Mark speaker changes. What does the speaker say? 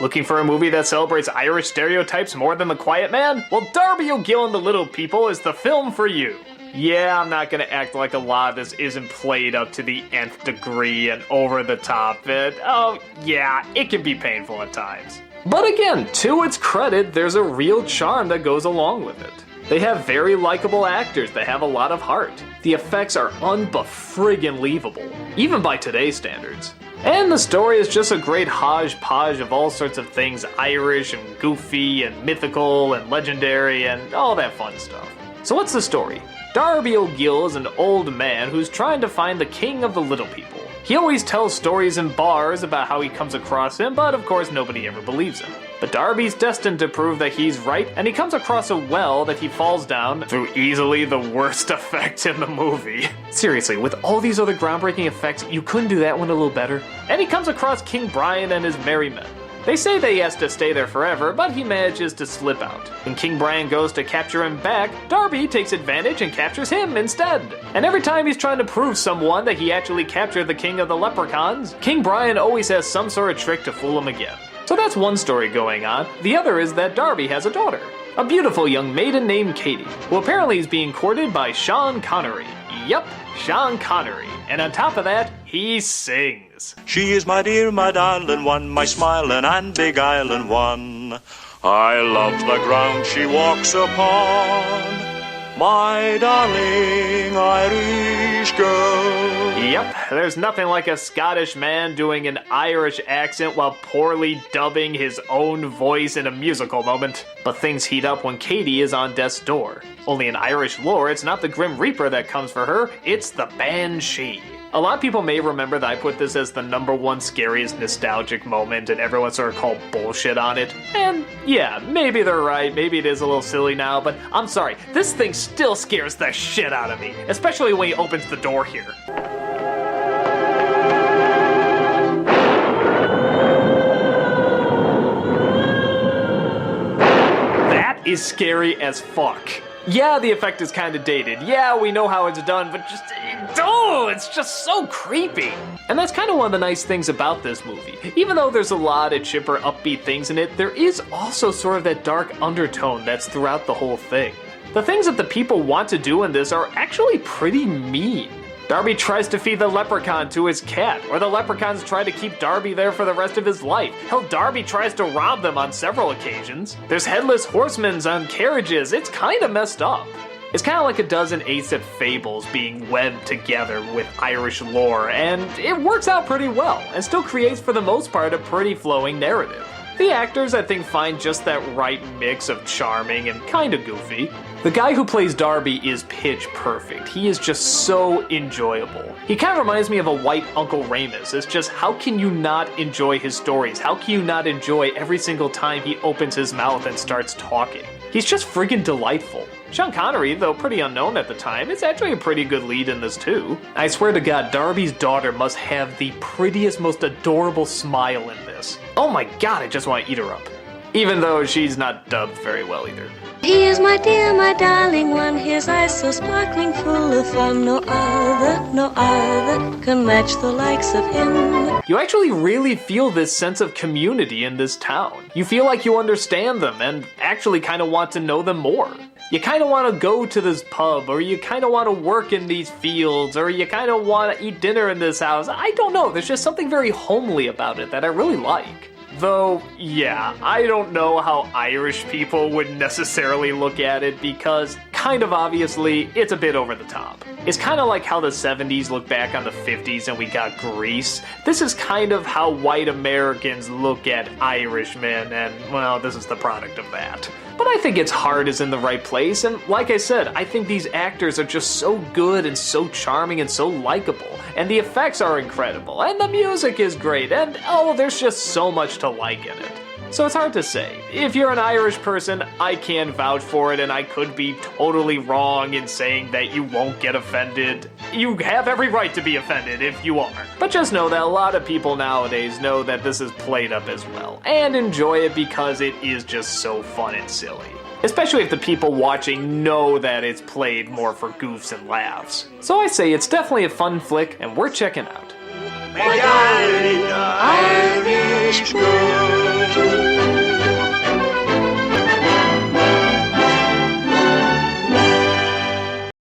Speaker 1: Looking for a movie that celebrates Irish stereotypes more than The Quiet Man? Well, Darby O'Gill and the Little People is the film for you. Yeah, I'm not gonna act like a lot of this isn't played up to the nth degree and over the top. Yeah, it can be painful at times. But again, to its credit, there's a real charm that goes along with it. They have very likable actors that have a lot of heart. The effects are unbefriggin-leavable, even by today's standards. And the story is just a great hodgepodge of all sorts of things Irish and goofy and mythical and legendary and all that fun stuff. So what's the story? Darby O'Gill is an old man who's trying to find the king of the little people. He always tells stories in bars about how he comes across him, but of course nobody ever believes him. But Darby's destined to prove that he's right, and he comes across a well that he falls down through easily the worst effect in the movie. Seriously, with all these other groundbreaking effects, you couldn't do that one a little better? And he comes across King Brian and his merry men. They say that he has to stay there forever, but he manages to slip out. When King Brian goes to capture him back, Darby takes advantage and captures him instead. And every time he's trying to prove someone that he actually captured the king of the leprechauns, King Brian always has some sort of trick to fool him again. So that's one story going on. The other is that Darby has a daughter, a beautiful young maiden named Katie, who apparently is being courted by Sean Connery. Yep, Sean Connery. And on top of that, he sings.
Speaker 2: She is my dear, my darling one, my smiling and beguiling one. I love the ground she walks upon, my darling Irish girl.
Speaker 1: Yep, there's nothing like a Scottish man doing an Irish accent while poorly dubbing his own voice in a musical moment. But things heat up when Katie is on death's door. Only in Irish lore, it's not the Grim Reaper that comes for her, it's the Banshee. A lot of people may remember that I put this as the #1 scariest nostalgic moment and everyone sort of called bullshit on it. And yeah, maybe they're right, maybe it is a little silly now, but I'm sorry, this thing still scares the shit out of me, especially when he opens the door here. That is scary as fuck. Yeah, the effect is kind of dated. Yeah, we know how it's done, but it's just so creepy. And that's kind of one of the nice things about this movie. Even though there's a lot of chipper, upbeat things in it, there is also sort of that dark undertone that's throughout the whole thing. The things that the people want to do in this are actually pretty mean. Darby tries to feed the leprechaun to his cat, or the leprechauns try to keep Darby there for the rest of his life. Hell, Darby tries to rob them on several occasions. There's headless horsemen on carriages. It's kind of messed up. It's kind of like a dozen Aesop fables being webbed together with Irish lore, and it works out pretty well, and still creates for the most part a pretty flowing narrative. The actors, I think, find just that right mix of charming and kind of goofy. The guy who plays Darby is pitch perfect. He is just so enjoyable. He kind of reminds me of a white Uncle Remus. It's just, how can you not enjoy his stories? How can you not enjoy every single time he opens his mouth and starts talking? He's just friggin' delightful. Sean Connery, though pretty unknown at the time, is actually a pretty good lead in this too. I swear to God, Darby's daughter must have the prettiest, most adorable smile in this. Oh my God, I just want to eat her up. Even though she's not dubbed very well either.
Speaker 3: He is my dear, my darling one, his eyes so sparkling full of fun. No other can match the likes of him.
Speaker 1: You actually really feel this sense of community in this town. You feel like you understand them and actually kind of want to know them more. You kind of want to go to this pub, or you kind of want to work in these fields, or you kind of want to eat dinner in this house. I don't know, there's just something very homely about it that I really like. Though, yeah, I don't know how Irish people would necessarily look at it because, kind of obviously, it's a bit over the top. It's kind of like how the 70s look back on the 50s and we got Grease. This is kind of how white Americans look at Irishmen, and, well, this is the product of that. But I think its heart is in the right place, and like I said, I think these actors are just so good and so charming and so likable, and the effects are incredible, and the music is great, and oh, there's just so much to like in it. So it's hard to say. If you're an Irish person, I can vouch for it, and I could be totally wrong in saying that you won't get offended. You have every right to be offended if you are. But just know that a lot of people nowadays know that this is played up as well, and enjoy it because it is just so fun and silly. Especially if the people watching know that it's played more for goofs and laughs. So I say it's definitely a fun flick, and worth checking out.
Speaker 3: My darling Irish girl.